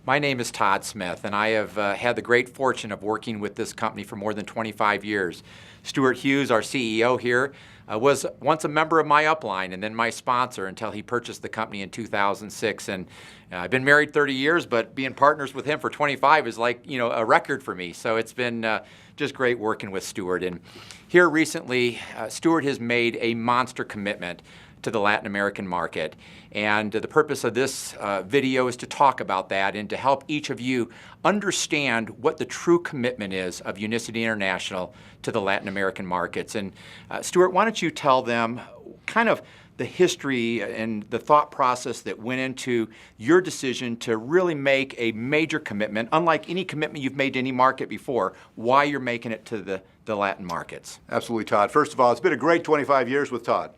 My name is Todd Smith, and I have had the great fortune of working with this company for more than 25 years. Stewart Hughes, our CEO here, was once a member of my upline and then my sponsor until he purchased the company in 2006. And I've been married 30 years, but being partners with him for 25 is like, a record for me. So it's been just great working with Stewart. And here recently, Stewart has made a monster commitment to the Latin American market. And the purpose of this video is to talk about that and to help each of you understand what the true commitment is of Unicity International to the Latin American markets. And Stewart, why don't you tell them kind of the history and the thought process that went into your decision to really make a major commitment, unlike any commitment you've made to any market before, why you're making it to the Latin markets. Absolutely, Todd. First of all, it's been a great 25 years with Todd.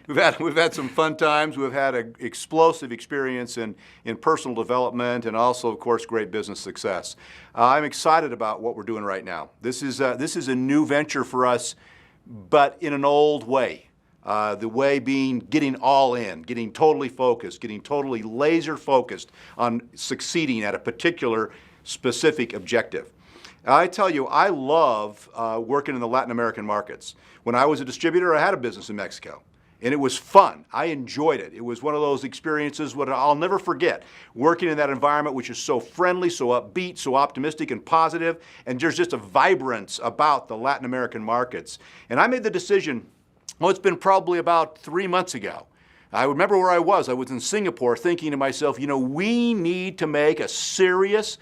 We've had some fun times. We've had an explosive experience in personal development and also, of course, great business success. I'm excited about what we're doing right now. This is a new venture for us, but in an old way. The way being getting all in, getting totally focused, getting totally laser focused on succeeding at a particular specific objective. I tell you, I love working in the Latin American markets. When I was a distributor, I had a business in Mexico, and it was fun. I enjoyed it. It was one of those experiences what I'll never forget, working in that environment which is so friendly, so upbeat, so optimistic and positive, and there's just a vibrance about the Latin American markets. And I made the decision, it's been probably about 3 months ago. I remember where I was in Singapore thinking to myself, we need to make a serious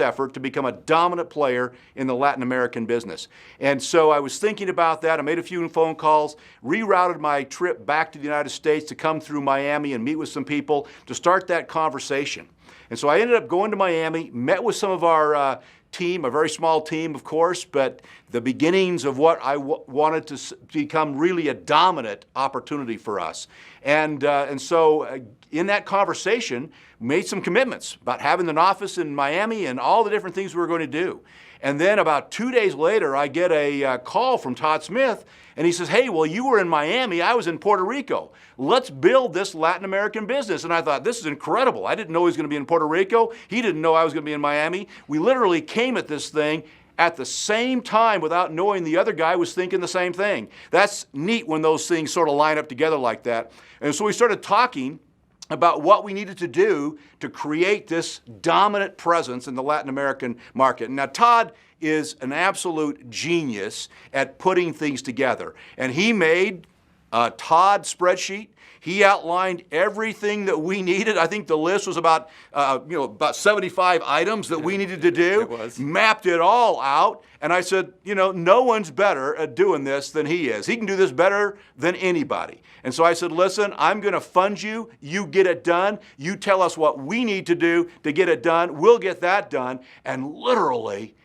effort to become a dominant player in the Latin American business. And so I was thinking about that. I made a few phone calls, rerouted my trip back to the United States to come through Miami and meet with some people to start that conversation. And so I ended up going to Miami, met with some of our team, a very small team, of course, but the beginnings of what I wanted to become really a dominant opportunity for us. And so in that conversation, made some commitments about having an office in Miami and all the different things we were going to do. And then about 2 days later, I get a call from Todd Smith, and he says, hey, well, you were in Miami, I was in Puerto Rico. Let's build this Latin American business. And I thought, this is incredible. I didn't know he was going to be in Puerto Rico. He didn't know I was going to be in Miami. We literally came at this thing at the same time without knowing the other guy was thinking the same thing. That's neat when those things sort of line up together like that. And so we started talking about what we needed to do to create this dominant presence in the Latin American market. Now, Todd is an absolute genius at putting things together. And he made a Todd spreadsheet. He outlined everything that we needed. I think the list was about 75 items that we needed to do. It was. Mapped it all out. And I said, no one's better at doing this than he is. He can do this better than anybody. And so I said, listen, I'm going to fund you. You get it done. You tell us what we need to do to get it done. We'll get that done. And literally,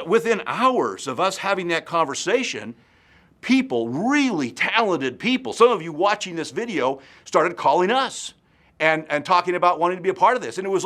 within hours of us having that conversation, people, really talented people, some of you watching this video, started calling us and talking about wanting to be a part of this. And it was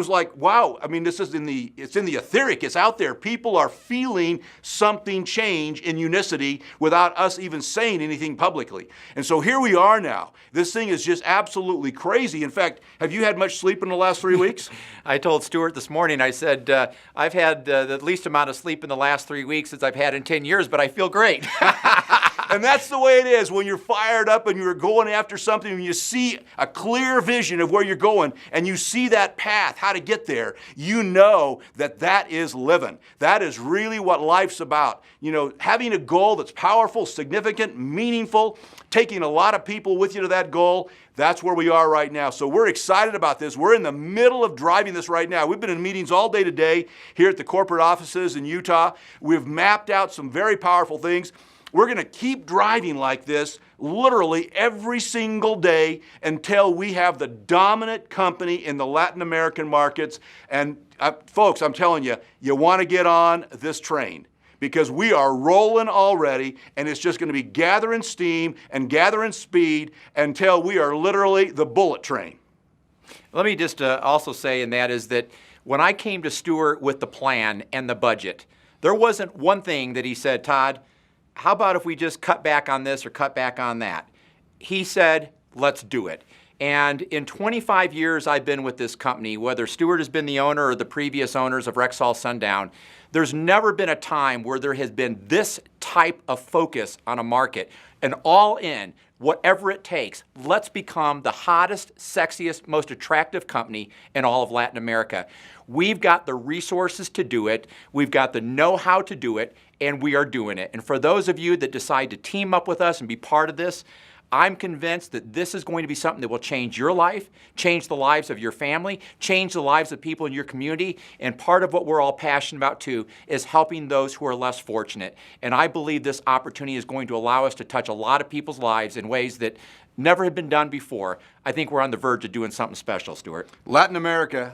like, wow, I mean, it's in the etheric, it's out there. People are feeling something change in Unicity without us even saying anything publicly. And so here we are now. This thing is just absolutely crazy. In fact, have you had much sleep in the last 3 weeks? I told Stewart this morning, I said, I've had the least amount of sleep in the last 3 weeks as I've had in 10 years, but I feel great. And that's the way it is when you're fired up and you're going after something and you see a clear vision of where you're going and you see that path, how to get there, you know that is living. That is really what life's about. Having a goal that's powerful, significant, meaningful, taking a lot of people with you to that goal. That's where we are right now. So we're excited about this. We're in the middle of driving this right now. We've been in meetings all day today here at the corporate offices in Utah. We've mapped out some very powerful things. We're going to keep driving like this literally every single day until we have the dominant company in the Latin American markets. And folks, I'm telling you, you want to get on this train because we are rolling already, and it's just going to be gathering steam and gathering speed until we are literally the bullet train. Let me just also say, and that is that when I came to Stewart with the plan and the budget, there wasn't one thing that he said, Todd, how about if we just cut back on this or cut back on that? He said, let's do it. And in 25 years I've been with this company, whether Stewart has been the owner or the previous owners of Rexall Sundown, there's never been a time where there has been this type of focus on a market. And all in, whatever it takes, let's become the hottest, sexiest, most attractive company in all of Latin America. We've got the resources to do it, we've got the know-how to do it, and we are doing it. And for those of you that decide to team up with us and be part of this, I'm convinced that this is going to be something that will change your life, change the lives of your family, change the lives of people in your community, and part of what we're all passionate about too is helping those who are less fortunate. And I believe this opportunity is going to allow us to touch a lot of people's lives in ways that never had been done before. I think we're on the verge of doing something special, Stewart. Latin America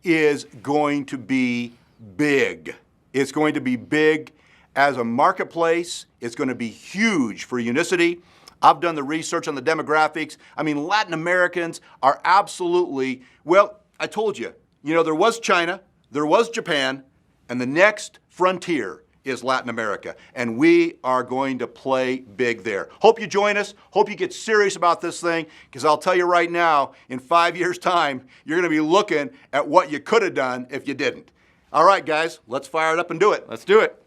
is going to be big. It's going to be big as a marketplace. It's going to be huge for Unicity. I've done the research on the demographics. I mean, Latin Americans are absolutely, well, I told you, there was China, there was Japan, and the next frontier is Latin America. And we are going to play big there. Hope you join us. Hope you get serious about this thing, because I'll tell you right now, in 5 years' time, you're going to be looking at what you could have done if you didn't. All right, guys, let's fire it up and do it. Let's do it.